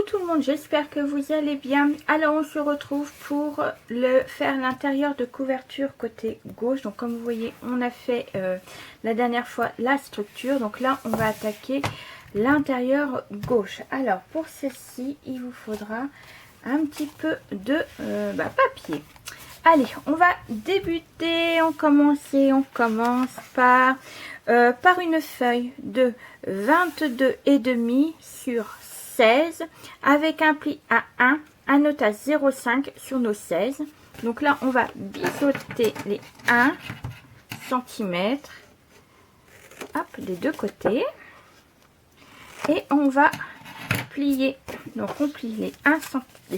tout le monde, j'espère que vous allez bien. Alors on se retrouve pour faire l'intérieur de couverture côté gauche. Donc comme vous voyez, on a fait la dernière fois la structure. Donc là on va attaquer l'intérieur gauche. Alors pour ceci, il vous faudra un petit peu de papier. Allez, on va débuter, on commence par une feuille de 22,5 sur 16 avec un pli à 1, un note à 0,5 sur nos 16. Donc là, on va biseauter les 1 cm, hop, des deux côtés. Et on va plier, donc on plie les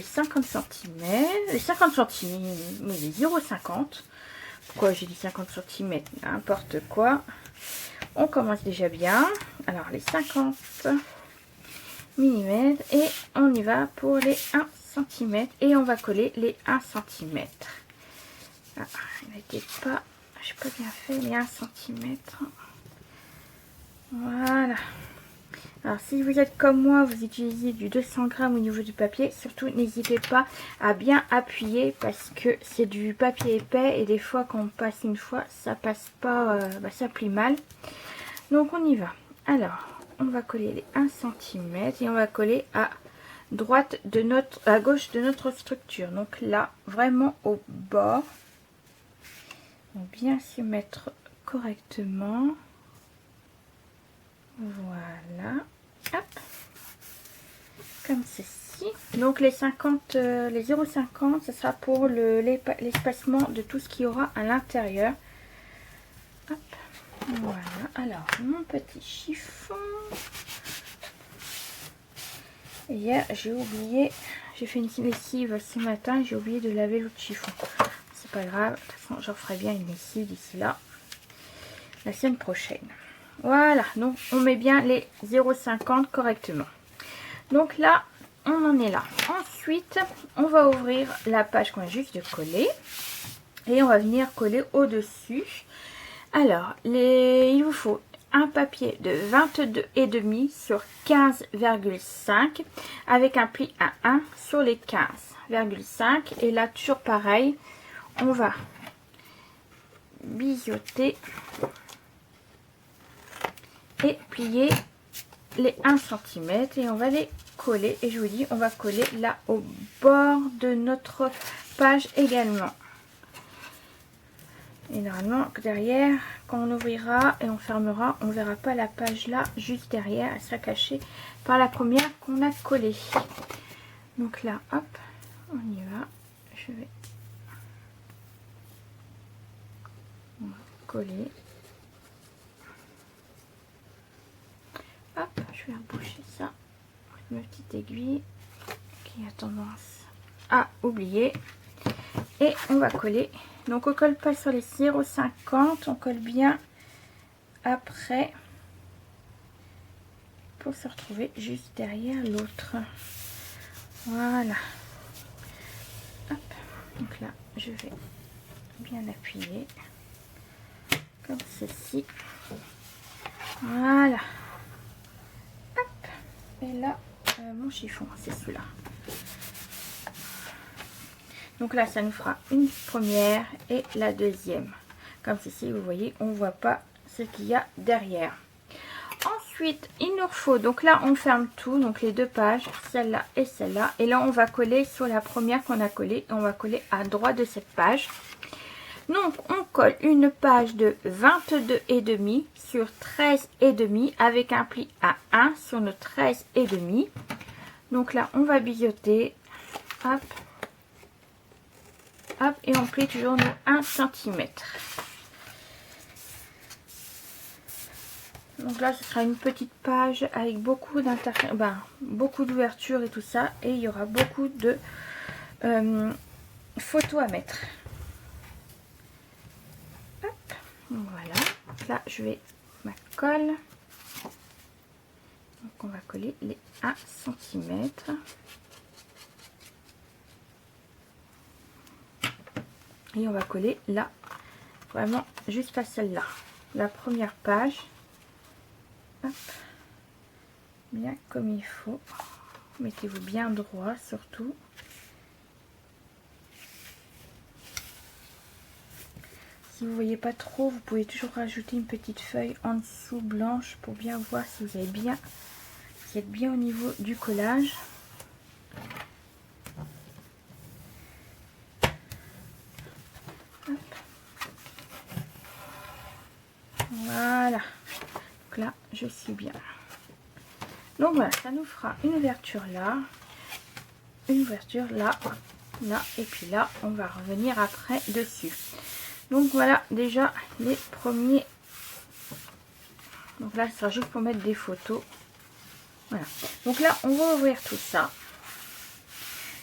50 cm, les 50 cm, les 0,50. Pourquoi j'ai dit 50 cm? N'importe quoi. On commence déjà bien. Alors les 50 mm et on y va pour les 1 cm et on va coller les 1 cm. Ah, il n'était pas, j'ai pas bien fait les 1 cm. Voilà. Alors si vous êtes comme moi, vous utilisez du 200 grammes au niveau du papier, surtout n'hésitez pas à bien appuyer parce que c'est du papier épais et des fois quand on passe une fois, ça passe pas, ça plie mal. Donc on y va. Alors on va coller les 1 cm et on va coller à gauche de notre structure. Donc là, vraiment au bord, on va bien s'y mettre correctement. Voilà, hop, comme ceci. Donc les 50, les 0,50, ce sera pour l'espacement de tout ce qu'il y aura à l'intérieur. Hop, voilà. Alors mon petit chiffon. Hier j'ai oublié, j'ai fait une lessive ce matin, j'ai oublié de laver l'autre chiffon. C'est pas grave, de toute façon j'en ferai bien une lessive d'ici là, la semaine prochaine. Voilà, donc on met bien les 0,50 correctement. Donc là, on en est là. Ensuite, on va ouvrir la page qu'on a juste de coller. Et on va venir coller au-dessus. Alors, il vous faut un papier de 22,5 sur 15,5 avec un pli à 1 sur les 15,5. Et là, toujours pareil, on va biseauter et plier les 1 cm et on va les coller. Et je vous dis, on va coller là au bord de notre page également. Et normalement derrière, quand on ouvrira et on fermera, on verra pas la page là juste derrière, elle sera cachée par la première qu'on a collée. Donc là, hop, on y va. Je vais coller. Hop, je vais reboucher ça avec ma petite aiguille qui a tendance à oublier. Et on va coller. Donc on colle pas sur les 0,50, on colle bien après pour se retrouver juste derrière l'autre. Voilà. Hop. Donc là, je vais bien appuyer comme ceci. Voilà. Hop. Et là, mon chiffon, c'est celui-là. Donc là, ça nous fera une première et la deuxième. Comme ceci, vous voyez, on ne voit pas ce qu'il y a derrière. Ensuite, il nous faut, donc là, on ferme tout, donc les deux pages, celle-là et celle-là. Et là, on va coller sur la première qu'on a collée. Et on va coller à droite de cette page. Donc, on colle une page de 22,5 sur 13,5 avec un pli à 1 sur nos 13,5. Donc là, on va biseauter. Hop. Hop, et on plie toujours nos 1 cm. Donc là, ce sera une petite page avec beaucoup beaucoup d'ouverture et tout ça. Et il y aura beaucoup de photos à mettre. Hop, voilà. Là, je vais ma colle. Donc on va coller les 1 cm. Et on va coller là, vraiment juste à celle-là, la première page. Hop. Bien comme il faut. mettez-vous bien droit surtout. Si vous voyez pas trop, vous pouvez toujours rajouter une petite feuille en dessous blanche pour bien voir si vous avez bien, si vous êtes bien au niveau du collage. Hop. Voilà. Donc là, je suis bien. Donc voilà, ça nous fera une ouverture là, une ouverture là, là, et puis là, on va revenir après dessus. Donc voilà déjà les premiers. Donc là, ce sera juste pour mettre des photos. Voilà. Donc là, on va ouvrir tout ça.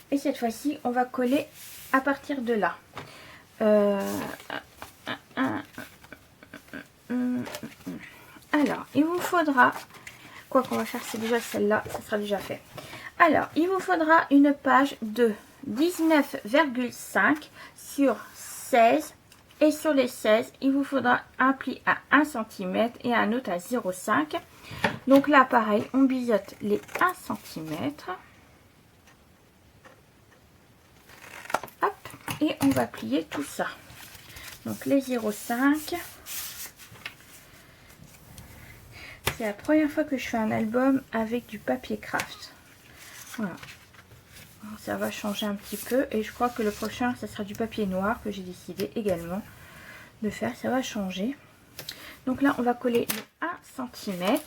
Et cette fois-ci, on va coller à partir de là. Alors, il vous faudra... Quoi qu'on va faire, c'est déjà celle-là. Ça sera déjà fait. Alors, il vous faudra une page de 19,5 sur 16. Et sur les 16, il vous faudra un pli à 1 cm et un autre à 0,5. Donc là, pareil, on biseaute les 1 cm. Hop, et on va plier tout ça. Donc les 0,5. C'est la première fois que je fais un album avec du papier craft. Voilà. Ça va changer un petit peu. Et je crois que le prochain, ça sera du papier noir que j'ai décidé également de faire. Ça va changer. Donc là, on va coller le 1 cm.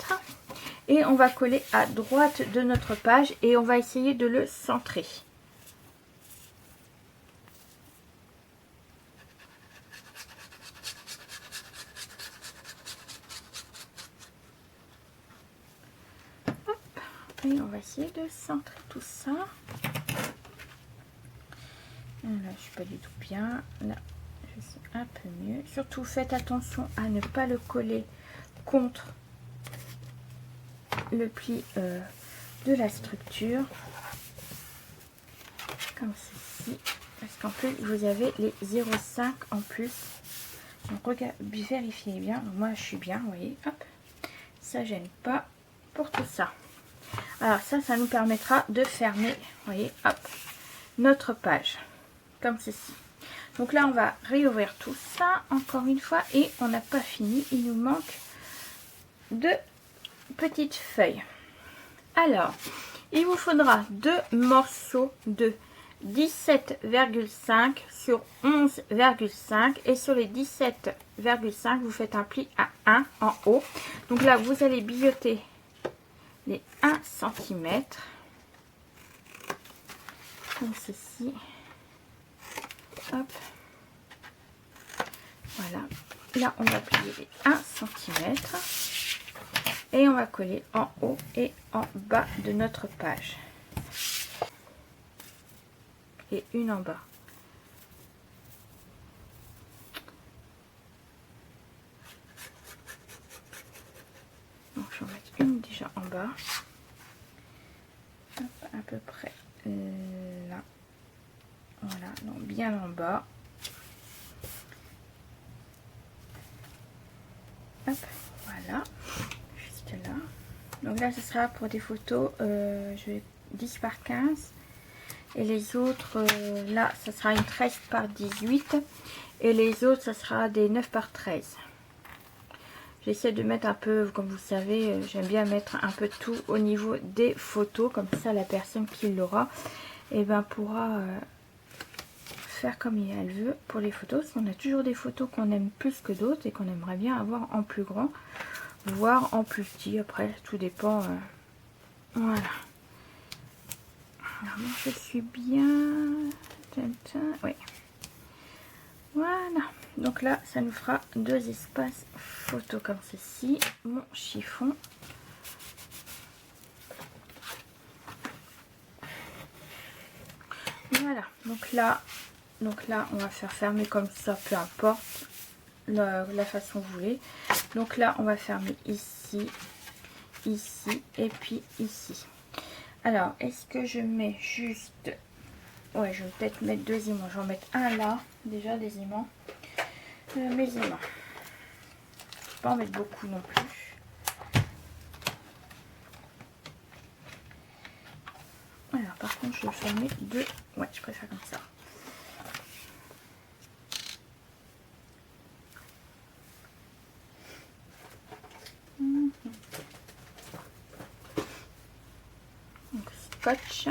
Et on va coller à droite de notre page. Et on va essayer de le centrer. Et on va essayer de centrer tout ça. Là, je suis pas du tout bien. Là, je suis un peu mieux. Surtout, faites attention à ne pas le coller contre le pli de la structure. Comme ceci. Parce qu'en plus, vous avez les 0,5 en plus. Donc, regardez, vérifiez bien. Moi, je suis bien, vous voyez. Hop. Ça gêne pas pour tout ça. Alors ça nous permettra de fermer, vous voyez, hop, notre page, comme ceci. Donc là, on va réouvrir tout ça, encore une fois, et on n'a pas fini, il nous manque 2 petites feuilles. Alors, il vous faudra 2 morceaux de 17,5 sur 11,5 et sur les 17,5, vous faites un pli à 1 en haut. Donc là, vous allez biseauter les 1 cm comme ceci. Hop, voilà. Là, on va plier les 1 cm et on va coller en haut et en bas de notre page et une en bas. Donc je vais mettre une déjà en bas. Hop, à peu près là. Voilà, donc bien en bas. Hop, voilà. Juste là. Donc là, ce sera pour des photos, je vais 10 par 15. Et les autres, là, ça sera une 13 par 18. Et les autres, ça sera des 9 par 13. J'essaie de mettre un peu, comme vous savez, j'aime bien mettre un peu tout au niveau des photos. Comme ça, la personne qui l'aura, et ben, pourra faire comme elle veut pour les photos. Parce qu'on a toujours des photos qu'on aime plus que d'autres et qu'on aimerait bien avoir en plus grand, voire en plus petit. Après, tout dépend. Voilà. Alors, moi, je suis bien. Oui. Voilà. Donc là, ça nous fera 2 espaces photos comme ceci. Mon chiffon. Voilà. Donc là, on va faire fermer comme ça, peu importe la façon que vous voulez. Donc là, on va fermer ici, ici et puis ici. Alors, est-ce que je mets juste... Ouais, je vais peut-être mettre 2 aimants. Je vais en mettre un là, déjà des aimants. Mes aimants. Je ne vais pas en mettre beaucoup non plus. par contre je vais fermer deux. Ouais, je préfère comme ça. Donc scotch.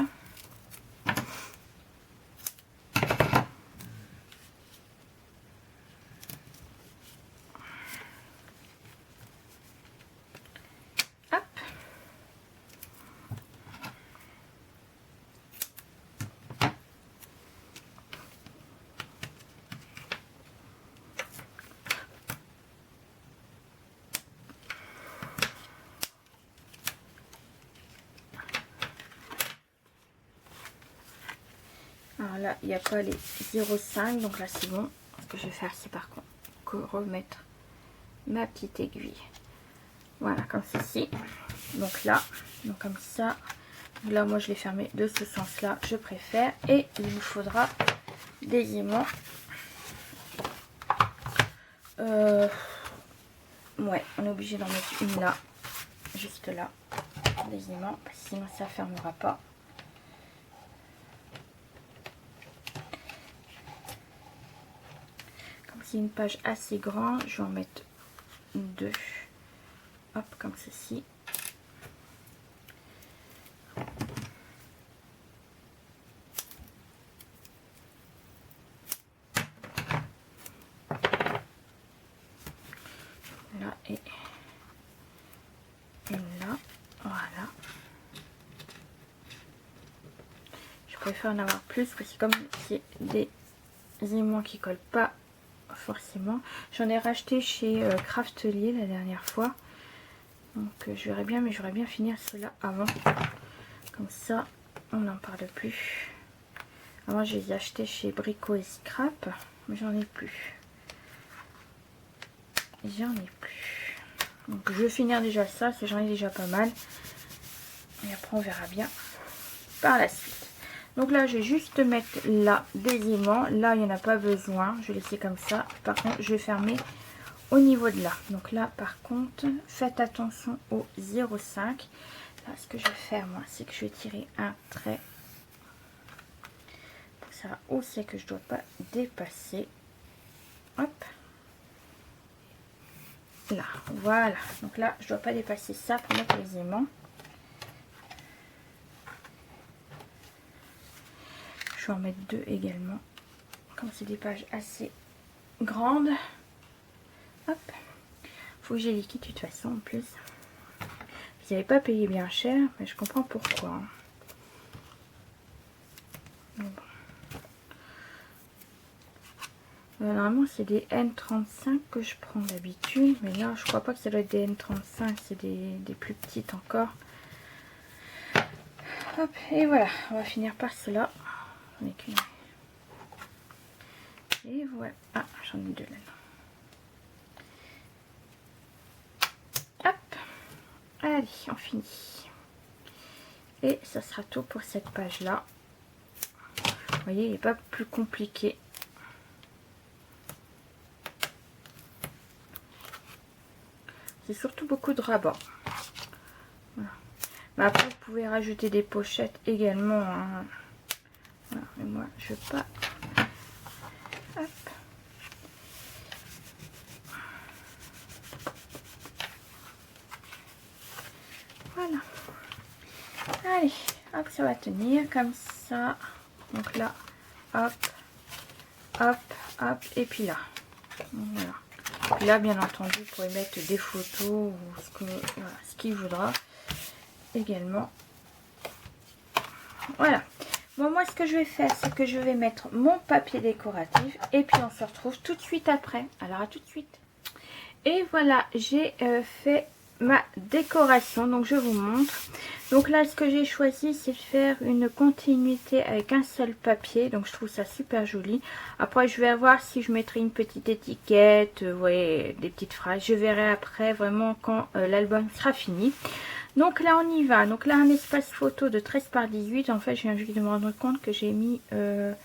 Hop. Alors là, il n'y a pas les 0,5, donc là c'est bon. Ce que je vais faire, c'est par contre remettre ma petite aiguille. Voilà, comme ceci. Donc là, donc comme ça. Là, moi je l'ai fermé de ce sens-là, je préfère. Et il vous faudra des aimants. Ouais, on est obligé d'en mettre une là, juste là, des aimants, parce que sinon ça fermera pas. C'est une page assez grande, je vais en mettre deux. Hop, comme ceci. Là et là, voilà. Je préfère en avoir plus parce que comme c'est des aimants qui collent pas forcément. J'en ai racheté chez Craftelier la dernière fois. Donc je verrai bien, mais j'aurais bien finir cela avant. Comme ça, on n'en parle plus. Avant, je les ai achetés chez Brico et Scrap, mais j'en ai plus. J'en ai plus. Donc je vais finir déjà ça, j'en ai déjà pas mal. Et après, on verra bien par la suite. Donc là, je vais juste mettre là des aimants. Là, il n'y en a pas besoin. Je vais laisser comme ça. Par contre, je vais fermer au niveau de là. Donc là, par contre, faites attention au 0,5. Là, ce que je vais faire, moi, c'est que je vais tirer un trait. Pour savoir où c'est que je ne dois pas dépasser. Hop. Là, voilà. Donc là, je ne dois pas dépasser ça pour mettre les aimants. Je vais en mettre deux également. Comme c'est des pages assez grandes. Hop. Faut que j'ai liquide de toute façon en plus. Vous n'avez pas payé bien cher, mais je comprends pourquoi. Bon. Normalement c'est des N35 que je prends d'habitude. Mais là je crois pas que ça doit être des N35. C'est des plus petites encore. Hop. Et voilà. On va finir par cela. Avec une... Et voilà. Ah, j'en ai deux là. Hop. Allez, on finit. Et ça sera tout pour cette page là. Vous voyez, il n'est pas plus compliqué. C'est surtout beaucoup de rabats. Voilà. Mais après, vous pouvez rajouter des pochettes également. Hein. Voilà. Mais moi, je veux pas. Hop. Voilà. Allez, hop, ça va tenir comme ça. Donc là, hop, hop, hop, et puis là. Voilà. Puis là, bien entendu, vous pouvez mettre des photos ou ce qu'il voudra également. Voilà. Bon, moi, ce que je vais faire, c'est que je vais mettre mon papier décoratif et puis on se retrouve tout de suite après. Alors, à tout de suite. Et voilà, j'ai fait ma décoration, donc je vous montre. Donc là, ce que j'ai choisi, c'est de faire une continuité avec un seul papier, donc je trouve ça super joli. Après, je vais voir si je mettrai une petite étiquette, ouais, des petites phrases. Je verrai après vraiment quand l'album sera fini. Donc là, on y va. Donc là, un espace photo de 13 par 18. En fait, je viens juste de me rendre compte que j'ai mis le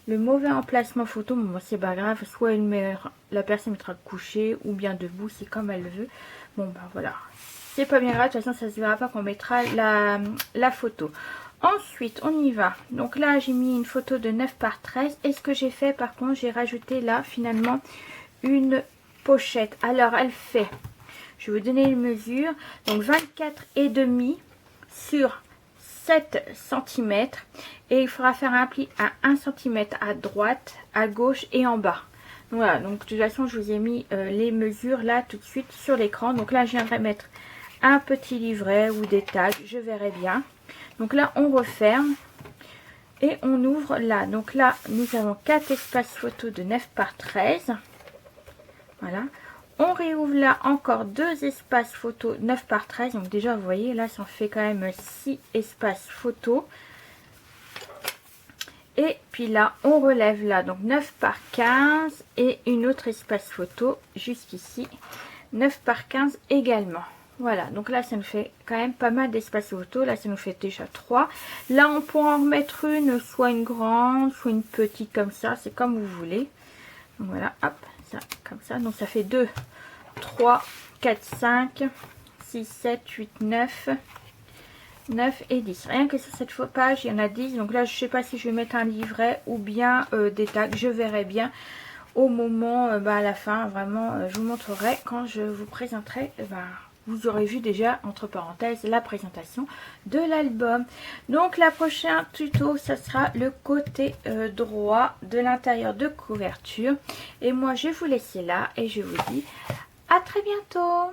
mauvais emplacement photo. Bon, c'est pas grave. Soit la personne mettra couché ou bien debout, c'est comme elle veut. Bon, ben voilà. C'est pas bien grave. De toute façon, ça se verra pas qu'on mettra la photo. Ensuite, on y va. Donc là, j'ai mis une photo de 9 par 13. Et ce que j'ai fait, par contre, j'ai rajouté là, finalement, une pochette. Alors, elle fait, je vais vous donner une mesure. Donc, 24,5 sur 7 cm. Et il faudra faire un pli à 1 cm à droite, à gauche et en bas. Voilà, donc de toute façon, je vous ai mis les mesures là tout de suite sur l'écran. Donc là, je viendrai mettre un petit livret ou des tags, je verrai bien. Donc là, on referme et on ouvre là. Donc là, nous avons 4 espaces photos de 9 par 13. Voilà. On réouvre là encore 2 espaces photos 9 par 13. Donc déjà, vous voyez, là, ça en fait quand même 6 espaces photos. Et puis là, on relève là, donc 9 par 15 et une autre espace photo juste ici, 9 par 15 également. Voilà, donc là, ça nous fait quand même pas mal d'espace photo. Là, ça nous fait déjà 3. Là, on pourra en remettre une, soit une grande, soit une petite comme ça. C'est comme vous voulez. Donc voilà, hop, ça, comme ça. Donc ça fait 2, 3, 4, 5, 6, 7, 8, 9... 9 et 10. Rien que sur cette page, il y en a 10. Donc là, je ne sais pas si je vais mettre un livret ou bien des tags. Je verrai bien au moment, à la fin. Vraiment, je vous montrerai quand je vous présenterai. Vous aurez vu déjà, entre parenthèses, la présentation de l'album. Donc, la prochaine tuto, ça sera le côté droit de l'intérieur de couverture. Et moi, je vais vous laisser là et je vous dis à très bientôt.